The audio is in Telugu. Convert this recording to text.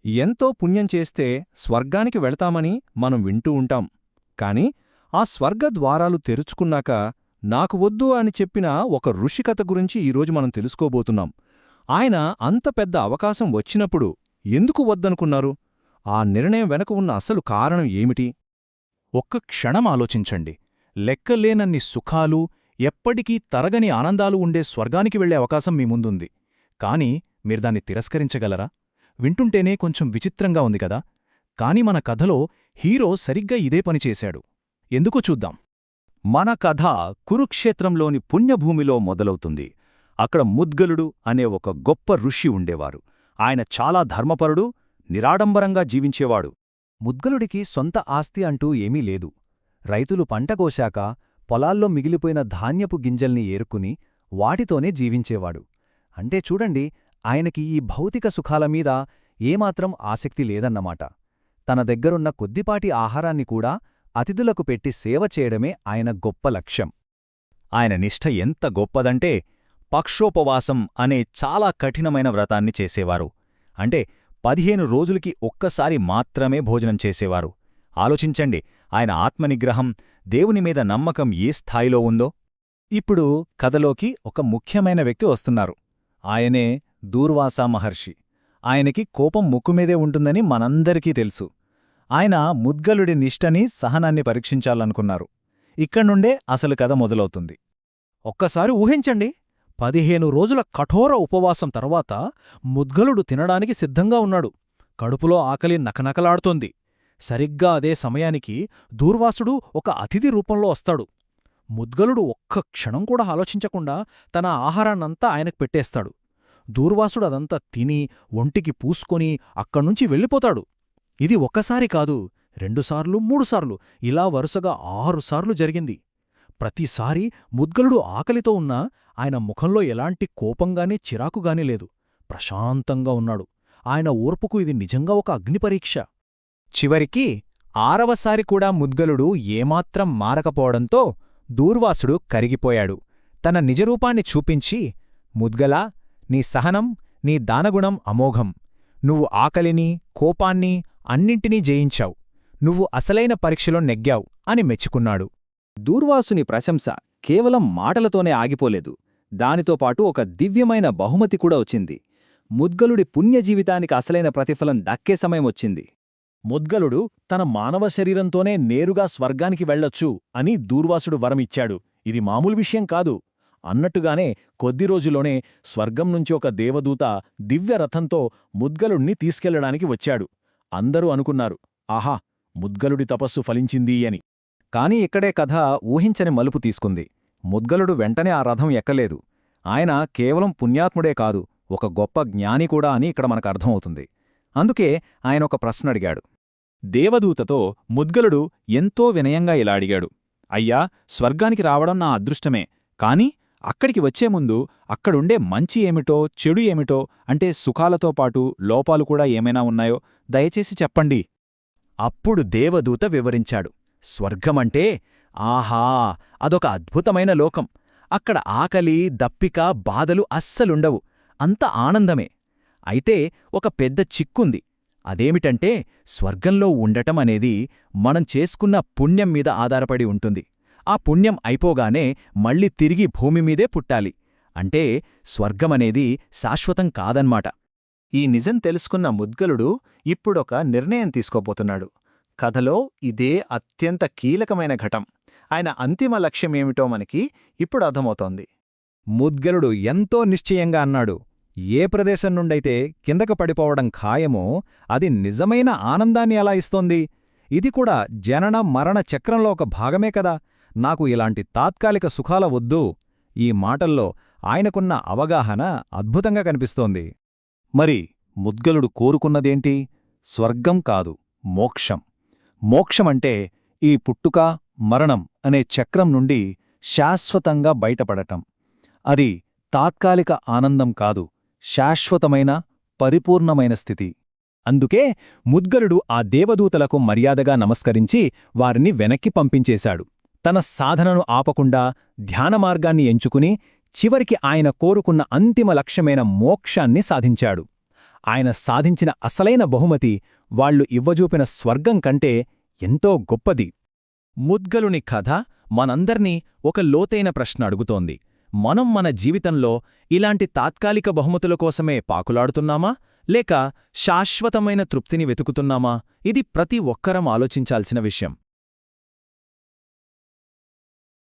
ఎంతో పుణ్యం చేస్తే స్వర్గానికి వెళతామని మనం వింటూ ఉంటాం. కాని ఆ స్వర్గద్వారాలు తెరుచుకున్నాక నాకు వద్దు అని చెప్పిన ఒక ఋషికథ గురించి ఈరోజు మనం తెలుసుకోబోతున్నాం. ఆయన అంత పెద్ద అవకాశం వచ్చినప్పుడు ఎందుకు వద్దనుకున్నారు? ఆ నిర్ణయం వెనక ఉన్న అసలు కారణం ఏమిటి? ఒక్క క్షణం ఆలోచించండి. లెక్కలేనన్ని సుఖాలు, ఎప్పటికీ తరగని ఆనందాలు ఉండే స్వర్గానికి వెళ్లే అవకాశం మీ ముందుంది. కాని మీర్దాన్ని తిరస్కరించగలరా? వింటుంటేనే కొంచెం విచిత్రంగా ఉంది కదా. కాని మన కథలో హీరో సరిగ్గా ఇదే పనిచేశాడు. ఎందుకో చూద్దాం. మన కథ కురుక్షేత్రంలోని పుణ్యభూమిలో మొదలవుతుంది. అక్కడ ముద్గలుడు అనే ఒక గొప్ప ఋషి ఉండేవారు. ఆయన చాలా ధర్మపరుడు, నిరాడంబరంగా జీవించేవాడు. ముద్గలుడికి సొంత ఆస్తి అంటూ ఏమీ లేదు. రైతులు పంట కోశాక పొలాల్లో మిగిలిపోయిన ధాన్యపు గింజల్ని ఏరుకుని వాటితోనే జీవించేవాడు. అంటే చూడండి, ఆయనకి ఈ భౌతిక సుఖాలమీద ఏమాత్రం ఆసక్తి లేదన్నమాట. తన దగ్గరున్న కొద్దిపాటి ఆహారాన్ని కూడా అతిథులకు పెట్టి సేవ చేయడమే ఆయన గొప్ప లక్ష్యం. ఆయన నిష్ఠ ఎంత గొప్పదంటే పక్షోపవాసం అనే చాలా కఠినమైన వ్రతాన్ని చేసేవారు. అంటే 15 రోజులకి ఒక్కసారి మాత్రమే భోజనం చేసేవారు. ఆలోచించండి, ఆయన ఆత్మనిగ్రహం, దేవునిమీద నమ్మకం ఏ స్థాయిలో ఉందో. ఇప్పుడు కథలోకి ఒక ముఖ్యమైన వ్యక్తి వస్తున్నారు. ఆయనే దూర్వాస మహర్షి. ఆయనకి కోపం ముక్కుమీదే ఉంటుందని మనందరికీ తెలుసు. ఆయన ముద్గలుడి నిష్టని, సహనాన్ని పరీక్షించాలనుకున్నారు. ఇక్కడ్నుండే అసలు కథ మొదలవుతుంది. ఒక్కసారి ఊహించండి, 15 రోజుల కఠోర ఉపవాసం తర్వాత ముద్గలుడు తినడానికి సిద్ధంగా ఉన్నాడు. కడుపులో ఆకలి నకనకలాడుతోంది. సరిగ్గా అదే సమయానికి దూర్వాసుడు ఒక అతిథి రూపంలో వస్తాడు. ముద్గలుడు ఒక్క క్షణం కూడా ఆలోచించకుండా తన ఆహారాన్నంతా ఆయనకు పెట్టేస్తాడు. దూర్వాసుడు అదంతా తిని ఒంటికి పూసుకొని అక్కడ్నుంచి వెళ్ళిపోతాడు. ఇది ఒక్కసారి కాదు, 2 సార్లు, 3 సార్లు, ఇలా వరుసగా 6 సార్లు జరిగింది. ప్రతిసారీ ముద్గలుడు ఆకలితో ఉన్నా ఆయన ముఖంలో ఎలాంటి కోపంగానీ చిరాకుగానీ లేదు. ప్రశాంతంగా ఉన్నాడు. ఆయన ఓర్పుకు ఇది నిజంగా ఒక అగ్నిపరీక్ష. చివరికి 6వసారి కూడా ముద్గలుడు ఏమాత్రం మారకపోవడంతో దూర్వాసుడు కరిగిపోయాడు. తన నిజరూపాన్ని చూపించి, ముద్గలా, నీ సహనం, నీ దానగుణం అమోఘం. నువ్వు ఆకలిని, కోపాన్ని అన్నింటినీ జయించావు. నువ్వు అసలైన పరీక్షలో నెగ్గావు అని మెచ్చుకున్నాడు. దూర్వాసుని ప్రశంస కేవలం మాటలతోనే ఆగిపోలేదు. దానితో పాటు ఒక దివ్యమైన బహుమతి కూడా వచ్చింది. ముద్గలుడి పుణ్యజీవితానికి అసలైన ప్రతిఫలం దక్కే సమయం వచ్చింది. ముద్గలుడు తన మానవ శరీరంతోనే నేరుగా స్వర్గానికి వెళ్ళొచ్చు అని దూర్వాసుడు వరమిచ్చాడు. ఇది మామూలు విషయం కాదు. అన్నట్టుగానే కొద్ది రోజులోనే స్వర్గం నుంచి ఒక దేవదూత దివ్యరథంతో ముద్గలుణ్ణి తీసుకెళ్లడానికి వచ్చాడు. అందరూ అనుకున్నారు, ఆహా, ముద్గలుడి తపస్సు ఫలించింది అని. కాని ఇక్కడే కథ ఊహించని మలుపు తీసుకుంది. ముద్గలుడు వెంటనే ఆ రథం ఎక్కలేదు. ఆయన కేవలం పుణ్యాత్ముడే కాదు, ఒక గొప్ప జ్ఞాని కూడా అని ఇక్కడ మనకర్థమవుతుంది. అందుకే ఆయన ఒక ప్రశ్న అడిగాడు. దేవదూతతో ముద్గలుడు ఎంతో వినయంగా ఇలా అడిగాడు, అయ్యా, స్వర్గానికి రావడం నా అదృష్టమే. కాని అక్కడికి వచ్చే ముందు అక్కడుండే మంచి ఏమిటో, చెడు ఏమిటో, అంటే సుఖాలతో పాటు లోపాలు కూడా ఏమైనా ఉన్నాయో దయచేసి చెప్పండి. అప్పుడు దేవదూత వివరించాడు. స్వర్గమంటే, ఆహా, అదొక అద్భుతమైన లోకం. అక్కడ ఆకలి, దప్పిక, బాధలు అస్సలుండవు. అంత ఆనందమే. అయితే ఒక పెద్ద చిక్కుంది. అదేమిటంటే, స్వర్గంలో ఉండటం అనేది మనం చేసుకున్న పుణ్యం మీద ఆధారపడి ఉంటుంది. ఆ పుణ్యం అయిపోగానే మళ్ళీ తిరిగి భూమిమీదే పుట్టాలి. అంటే స్వర్గమనేది శాశ్వతం కాదన్మాట. ఈ నిజం తెలుసుకున్న ముద్గలుడు ఇప్పుడొక నిర్ణయం తీసుకోబోతున్నాడు. కథలో ఇదే అత్యంత కీలకమైన ఘటం. ఆయన అంతిమ లక్ష్యమేమిటో మనకి ఇప్పుడు అర్థమవుతోంది. ముద్గలుడు ఎంతో నిశ్చయంగా అన్నాడు, ఏ ప్రదేశం నుండైతే కిందకు పడిపోవడం ఖాయమో అది నిజమైన ఆనందాన్ని ఎలా ఇస్తోంది? ఇది కూడా జనన మరణ చక్రంలో ఒక భాగమే కదా. నాకు ఇలాంటి తాత్కాలిక సుఖాల వద్దు. ఈ మాటల్లో ఆయనకున్న అవగాహన అద్భుతంగా కనిపిస్తోంది. మరి ముద్గలుడు కోరుకున్నదేంటి? స్వర్గం కాదు, మోక్షం. మోక్షమంటే ఈ పుట్టుక, మరణం అనే చక్రం నుండి శాశ్వతంగా బయటపడటం. అది తాత్కాలిక ఆనందం కాదు, శాశ్వతమైన, పరిపూర్ణమైన స్థితి. అందుకే ముద్గలుడు ఆ దేవదూతలకు మర్యాదగా నమస్కరించి వారిని వెనక్కి పంపించేశాడు. తన సాధనను ఆపకుండా ధ్యానమార్గాన్ని ఎంచుకుని చివరికి ఆయన కోరుకున్న అంతిమ లక్ష్యమైన మోక్షాన్ని సాధించాడు. ఆయన సాధించిన అసలైన బహుమతి వాళ్లు ఇవ్వజూపిన స్వర్గం కంటే ఎంతో గొప్పది. ముద్గలుని కథ మనందర్నీ ఒక లోతైన ప్రశ్న అడుగుతోంది. మనం మన జీవితంలో ఇలాంటి తాత్కాలిక బహుమతుల కోసమే పాకులాడుతున్నామా, లేక శాశ్వతమైన తృప్తిని వెతుకుతున్నామా? ఇది ప్రతి ఒక్కరం ఆలోచించాల్సిన విషయం.